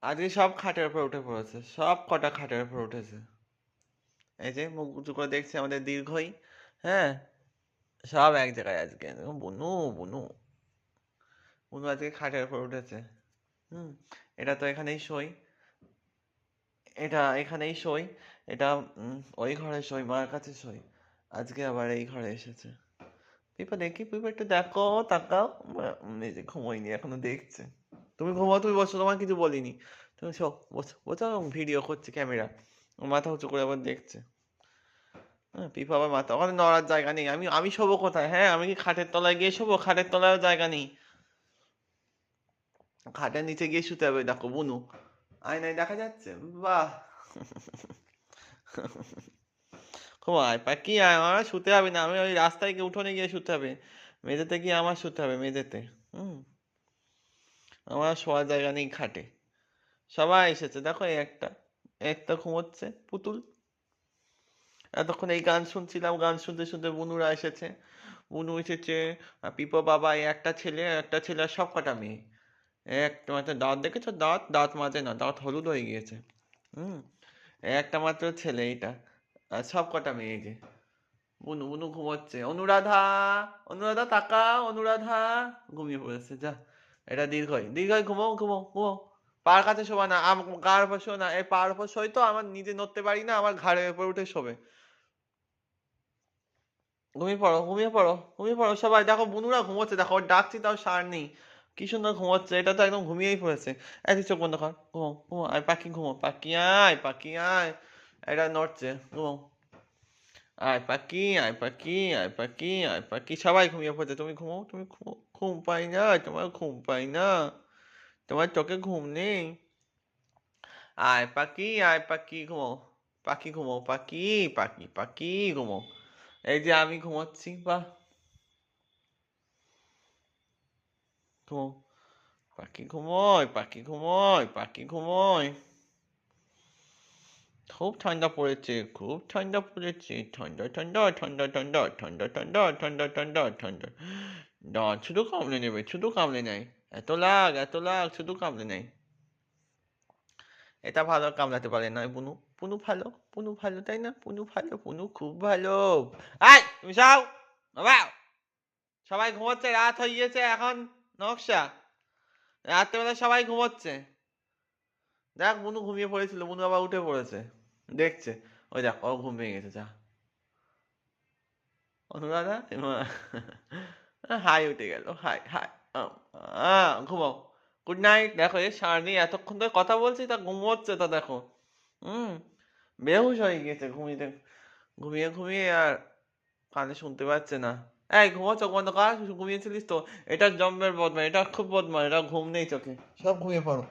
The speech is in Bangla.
আজকে সব খাটের উপর উঠে পড়েছে, সব কটা খাটের উপর উঠেছে। এই যে মুখ উঁচু করে দেখছে আমাদের দীর্ঘই। হ্যাঁ, সব এক জায়গায় আজকে। বুনু বুনু বুনু আজকে খাটের উপর উঠেছে। হুম, এটা তো এখানেই সই, এটা এখানেই সই, এটা ওই ঘরে সই, মার কাছে সই। আজকে আবার এই ঘরে এসেছে। পিপা দেখি, পিপা একটু দেখো, তাকাও। এই যে ঘুমোয়নি এখনো, দেখছে। তুমি ঘুমাও, তুমি বসো, তোমার কিছু বলিনি। তুমি শো, বসো বসো, ভিডিও করছে ক্যামেরা, মাথা উঁচু করে আবার দেখছে। হ্যাঁ, পিপা আবার মাথা, ওখানে নড়ার জায়গা নেই। আমি আমি শোবো কোথায়? হ্যাঁ, আমি কি খাটের তলায় গিয়ে শোবো? খাটের তলায়ও জায়গা নেই, খাটের নিচে গিয়ে শুতে হবে। দেখো বুনু, আয়নায় দেখা যাচ্ছে। বাহ, ঘুমায় পাখি, আমার শুতে হবে না, আমি ওই রাস্তায় গিয়ে উঠোনে গিয়ে শুতে হবে, মেঝেতে গিয়ে আমার শুতে হবে, মেঝেতে। হুম, আমার শোয়ার জায়গা নেই খাটে। সবাই এসেছে, দেখো এই একটা, একটা ঘুমোচ্ছে পুতুল। এতক্ষণ এই গান শুনছিলাম, গান শুনতে শুনতে বুনুরা এসেছে। বুনু এসেছে, আর পিপো বাবা, এই একটা ছেলে, একটা ছেলে আর সব কটা মেয়ে। একটা মাত্র দাঁত দেখেছো? দাঁত দাঁত মাজে না, দাঁত হলুদ হয়ে গিয়েছে। হুম, একটা মাত্র ছেলে এইটা, আর সব কটা মেয়ে। এই যে বুনু, বুনু ঘুমোচ্ছে। অনুরাধা, অনুরাধা তাকাও, অনুরাধা। ঘুমিয়ে পড়েছে, যা। এটা দীর্ঘই, দীর্ঘই ঘুমো ঘুমো ঘুমো। পার কাছে শোবা না, গার উপর শো না। এই পার উপর শোয় তো, আমার নিজে নড়তে পারি না, আমার ঘাড়ের উপর উঠে শোবে। ঘুমিয়ে পড়ো, ঘুমিয়ে পড়ো, ঘুমিয়ে পড়ো সবাই। দেখো বুনুরা ঘুমোচ্ছে, দেখো ওর ডাকছি তাও সার নেই। কি সুন্দর ঘুমোচ্ছে, এটা তো একদম ঘুমিয়েই পড়েছে। তুই চোখ বন্ধ কর, ঘুমো ঘুমো। আয় পাখি, ঘুমো পাখি, আয় পাখি আয়। এটা নড়ছে, ঘুমো। আয় পাখি, আয় পাখি, আয় পাখি, আয় পাখি। সবাই ঘুমিয়ে পড়েছে, তুমি ঘুমো, তুমি ঘুমো। ঘুম পাই না তোমার, ঘুম পাই না তোমার, চোখে ঘুম নেই। আয় পাখি, আয় পাখি, ঘুমো। পাখি ঘুমো, পাখি, পাখি পাখি ঘুমো। এই যে আমি ঘুমোচ্ছি, বাহ। ঘুমো, পাখি ঘুমোয়, পাখি ঘুমোয়, পাখি ঘুমোয়। খুব ঠান্ডা পড়েছে, খুব ঠান্ডা পড়েছে। ঠান্ডা ঠান্ডা ঠান্ডা ঠান্ডা ঠান্ডা ঠান্ডা ঠান্ডা ঠান্ডা ঠান্ডা। দাঁত শুধু কামড়ে নেবে, শুধু কামড়ে নেয়। এত লাগ, এত লাগ, শুধু কামড়ে নেয়। এটা ভালো, কামড়াতে পারে না পুনু। পুনু ভালো, পুনু ভালো, তাই না? পুনু ভালো, পুনু খুব ভালো। আয় তুমি যাও বাবা, সবাই ঘুমোচ্ছে, রাত হয়ে গিয়েছে এখন। নকশা, রাত্রেবেলা সবাই ঘুমোচ্ছে। দেখ বুনু ঘুমিয়ে পড়েছিল, বুনু আবার উঠে পড়েছে, দেখছে। ওই দেখ, ও ঘুম ভেঙে গেছে, যা। অনুরাধা হাই উঠে গেল, হাই হাই। ঘুমাও, গুড নাইট। দেখো এ সারাদিন এতক্ষণ ধরে কথা বলছি, তা ঘুমোচ্ছে, তা দেখো। হুম, বেহুশ হয়ে গিয়েছে ঘুমিয়ে ঘুমিয়ে ঘুমিয়ে, আর কানে শুনতে পাচ্ছে না। এই ঘুমো, চোখ বন্ধ কর, ঘুমিয়েছিলিস তো। এটা জম্মের বদমা, এটা খুব বদমা, এটা ঘুম নেই চোখে। সব ঘুমিয়ে পড়ো।